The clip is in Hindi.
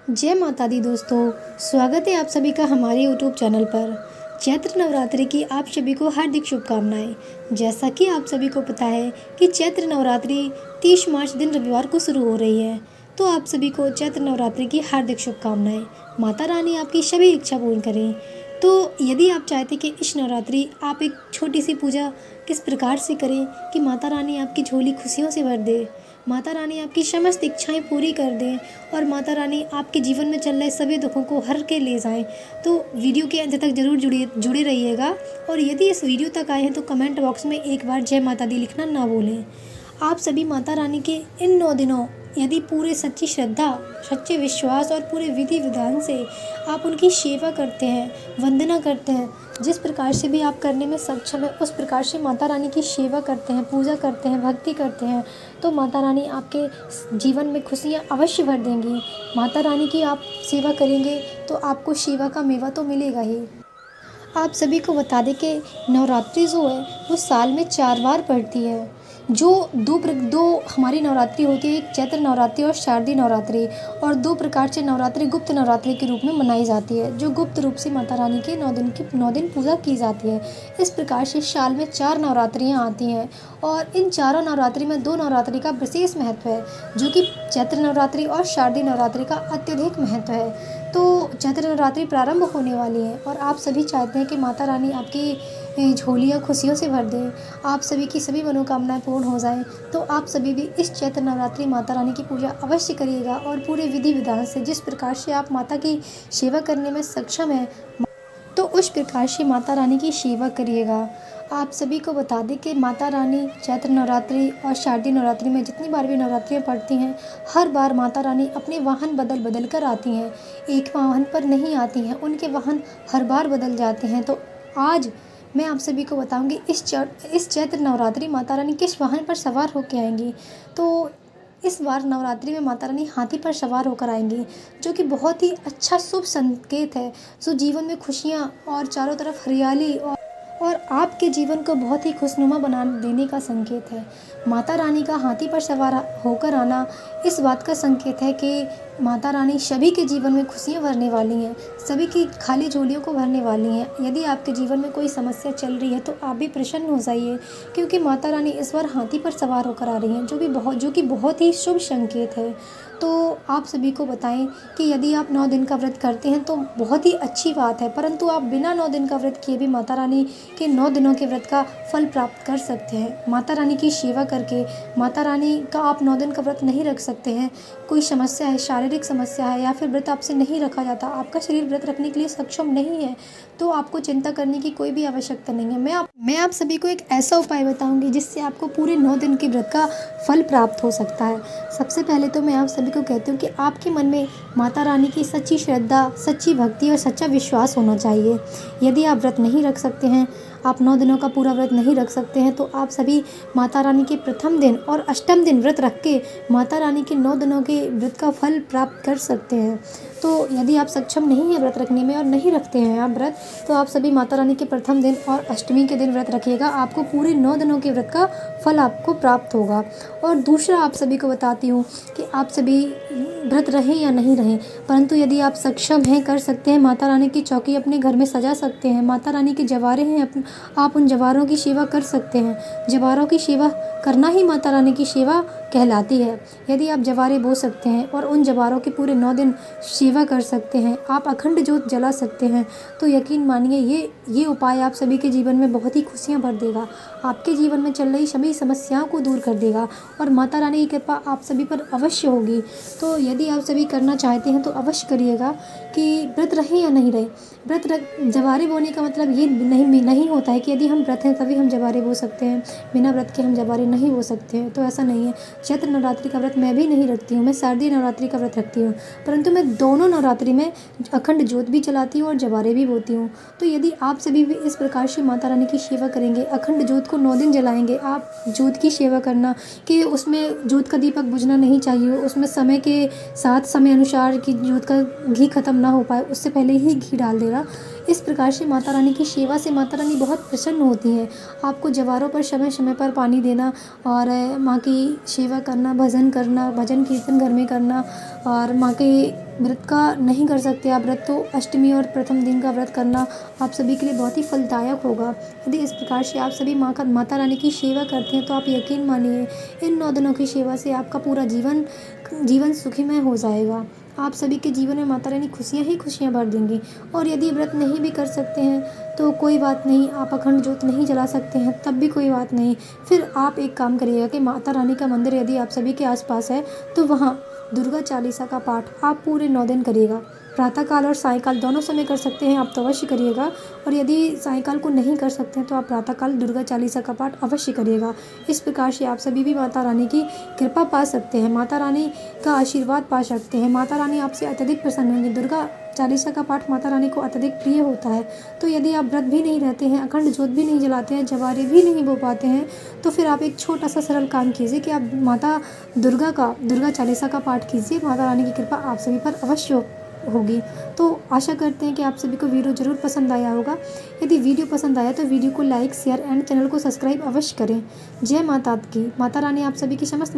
जय माता दी दोस्तों। स्वागत है आप सभी का हमारे यूट्यूब चैनल पर। चैत्र नवरात्रि की आप सभी को हार्दिक शुभकामनाएं। जैसा कि आप सभी को पता है कि चैत्र नवरात्रि 30 मार्च दिन रविवार को शुरू हो रही है, तो आप सभी को चैत्र नवरात्रि की हार्दिक शुभकामनाएं। माता रानी आपकी सभी इच्छा पूर्ण करें। तो यदि आप चाहते कि इस नवरात्रि आप एक छोटी सी पूजा किस प्रकार से करें कि माता रानी आपकी झोली खुशियों से भर दे, माता रानी आपकी समस्त इच्छाएं पूरी कर दें और माता रानी आपके जीवन में चल रहे सभी दुखों को हर के ले जाएं, तो वीडियो के अंत तक जरूर जुड़े रहिएगा। और यदि इस वीडियो तक आए हैं तो कमेंट बॉक्स में एक बार जय माता दी लिखना ना भूलें। आप सभी माता रानी के इन 9 दिनों यदि पूरे सच्ची श्रद्धा, सच्चे विश्वास और पूरे विधि विधान से आप उनकी सेवा करते हैं, वंदना करते हैं, जिस प्रकार से भी आप करने में सक्षम है उस प्रकार से माता रानी की सेवा करते हैं, पूजा करते हैं, भक्ति करते हैं, तो माता रानी आपके जीवन में खुशियाँ अवश्य भर देंगी। माता रानी की आप सेवा करेंगे तो आपको सेवा का मेवा तो मिलेगा ही। आप सभी को बता दें कि नवरात्रि जो है वो साल में 4 बार पड़ती है। जो दो हमारी नवरात्रि होती है, एक चैत्र नवरात्रि और शारदीय नवरात्रि, और 2 प्रकार से नवरात्रि गुप्त नवरात्रि के रूप में मनाई जाती है, जो गुप्त रूप से माता रानी के 9 दिन पूजा की जाती है। इस प्रकार से साल में 4 नवरात्रियाँ आती हैं और इन चारों नवरात्रि में 2 नवरात्रि का विशेष महत्व है, जो कि चैत्र नवरात्रि और शारदीय नवरात्रि का अत्यधिक महत्व है। तो चैत्र नवरात्रि प्रारंभ होने वाली है और आप सभी चाहते हैं कि माता रानी आपकी झोलियाँ खुशियों से भर दें, आप सभी की सभी मनोकामनाएं पूर्ण हो जाएं, तो आप सभी भी इस चैत्र नवरात्रि माता रानी की पूजा अवश्य करिएगा और पूरे विधि विधान से जिस प्रकार से आप माता की सेवा करने में सक्षम हैं, तो उस प्रकार से माता रानी की सेवा करिएगा। आप सभी को बता दें कि माता रानी चैत्र नवरात्रि और शारदीय नवरात्रि में जितनी बार भी नवरात्रियाँ पड़ती हैं, हर बार माता रानी अपने वाहन बदल बदल कर आती हैं, एक वाहन पर नहीं आती हैं, उनके वाहन हर बार बदल जाते हैं। तो आज मैं आप सभी को बताऊंगी इस चैत्र नवरात्रि माता रानी किस वाहन पर सवार होकर आएंगी। तो इस बार नवरात्रि में माता रानी हाथी पर सवार होकर आएंगी, जो कि बहुत ही अच्छा शुभ संकेत है, जो जीवन में खुशियाँ और चारों तरफ हरियाली और आपके जीवन को बहुत ही खुशनुमा बना देने का संकेत है। माता रानी का हाथी पर सवार होकर आना इस बात का संकेत है कि माता रानी सभी के जीवन में खुशियाँ भरने वाली हैं, सभी की खाली झोलियों को भरने वाली हैं। यदि आपके जीवन में कोई समस्या चल रही है तो आप भी प्रसन्न हो जाइए, क्योंकि माता रानी इस बार हाथी पर सवार होकर आ रही हैं, जो कि बहुत ही शुभ संकेत है। तो आप सभी को बताएं कि यदि आप 9 दिन का व्रत करते हैं तो बहुत ही अच्छी बात है, परंतु आप बिना 9 दिन का व्रत किए भी माता रानी के 9 दिनों के व्रत का फल प्राप्त कर सकते हैं। माता रानी की सेवा करके माता रानी का आप 9 दिन का व्रत नहीं रख सकते हैं, कोई समस्या है, शारीरिक समस्या है, या फिर व्रत आपसे नहीं रखा जाता, आपका शरीर व्रत रखने के लिए सक्षम नहीं है, तो आपको चिंता करने की कोई भी आवश्यकता नहीं है। मैं आप सभी को एक ऐसा उपाय बताऊंगी जिससे आपको पूरे 9 दिन के व्रत का फल प्राप्त हो सकता है। सबसे पहले तो मैं आप सभी को कहती हूँ कि आपके मन में माता रानी की सच्ची श्रद्धा, सच्ची भक्ति और सच्चा विश्वास होना चाहिए। यदि आप व्रत नहीं रख सकते हैं, आप 9 दिनों का पूरा व्रत नहीं रख सकते हैं, तो आप सभी माता रानी के प्रथम दिन और अष्टम दिन व्रत रख के माता रानी के 9 दिनों के व्रत का फल प्राप्त कर सकते हैं। तो यदि आप सक्षम नहीं हैं व्रत रखने में और नहीं रखते हैं आप व्रत, तो आप सभी माता रानी के प्रथम दिन और अष्टमी के दिन व्रत रखिएगा, आपको पूरे 9 दिनों के व्रत का फल आपको प्राप्त होगा। और दूसरा आप सभी को बताती हूँ कि आप सभी व्रत रहें या नहीं रहें, परंतु यदि आप सक्षम हैं, कर सकते हैं, माता रानी की चौकी अपने घर में सजा सकते हैं, माता रानी के जवारे हैं, आप उन जवारों की सेवा कर सकते हैं। जवारों की सेवा करना ही माता रानी की सेवा कहलाती है। यदि आप जवारे बो सकते हैं और उन जवारों के पूरे 9 दिन सेवा कर सकते हैं, आप अखंड ज्योत जला सकते हैं, तो यकीन मानिए ये उपाय आप सभी के जीवन में बहुत ही खुशियाँ भर देगा, आपके जीवन में चल रही सभी समस्याओं को दूर कर देगा और माता रानी की कृपा आप सभी पर अवश्य होगी। तो यदि आप सभी करना चाहते हैं तो अवश्य करिएगा कि व्रत रहे या नहीं रहे। जवारे बोने का मतलब ये नहीं होता है कि यदि हम व्रत हैं तभी हम जवारे बो सकते हैं, बिना व्रत के हम जवारे नहीं बो सकते हैं, तो ऐसा नहीं है। चैत्र नवरात्रि का व्रत मैं भी नहीं रखती हूँ, मैं शारदीय नवरात्रि का व्रत रखती हूँ, परंतु मैं दोनों नवरात्रि में अखंड ज्योत भी जलाती हूँ और जवारे भी बोती हूँ। तो यदि आप सभी भी इस प्रकार से माता रानी की सेवा करेंगे, अखंड ज्योत को 9 दिन जलाएंगे, आप ज्योत की सेवा करना कि उसमें ज्योत का दीपक बुझना नहीं चाहिए, उसमें समय के साथ समय अनुसार कि ज्योत का घी खत्म ना हो पाए उससे पहले ही घी डाल देना, इस प्रकार से माता रानी की सेवा से माता रानी बहुत प्रसन्न होती हैं। आपको जवारों पर समय समय पर पानी देना और माँ की सेवा करना, भजन कीर्तन घर में करना और माँ के व्रत का नहीं कर सकते आप व्रत, तो अष्टमी और प्रथम दिन का व्रत करना आप सभी के लिए बहुत ही फलदायक होगा। यदि इस प्रकार से आप सभी माता रानी की सेवा करते हैं तो आप यकीन मानिए इन 9 दिनों की सेवा से आपका पूरा जीवन सुखीमय हो जाएगा। आप सभी के जीवन में माता रानी खुशियाँ ही खुशियाँ भर देंगी। और यदि व्रत नहीं भी कर सकते हैं तो कोई बात नहीं, आप अखंड ज्योत नहीं जला सकते हैं तब भी कोई बात नहीं। फिर आप एक काम करिएगा कि माता रानी का मंदिर यदि आप सभी के आसपास है तो वहाँ दुर्गा चालीसा का पाठ आप पूरे 9 दिन करिएगा। प्रातःकाल और सायंकाल दोनों समय कर सकते हैं आप तो अवश्य करिएगा। और यदि सायंकाल को नहीं कर सकते हैं तो आप प्रातःकाल दुर्गा चालीसा का पाठ अवश्य करिएगा। इस प्रकार से आप सभी भी माता रानी की कृपा पा सकते हैं, माता रानी का आशीर्वाद पा सकते हैं। माता रानी आपसे अत्यधिक प्रसन्न होंगी। दुर्गा चालीसा का पाठ माता रानी को अत्यधिक प्रिय होता है। तो यदि आप व्रत भी नहीं रहते हैं, अखंड ज्योत भी नहीं जलाते हैं, जवारे भी नहीं बो पाते हैं, तो फिर आप एक छोटा सा सरल काम कीजिए कि आप माता दुर्गा चालीसा का पाठ कीजिए। माता रानी की कृपा आप सभी पर अवश्य होगी। तो आशा करते हैं कि आप सभी को वीडियो ज़रूर पसंद आया होगा। यदि वीडियो पसंद आया तो वीडियो को लाइक, शेयर एंड चैनल को सब्सक्राइब अवश्य करें। जय माता की। माता रानी आप सभी की समस्त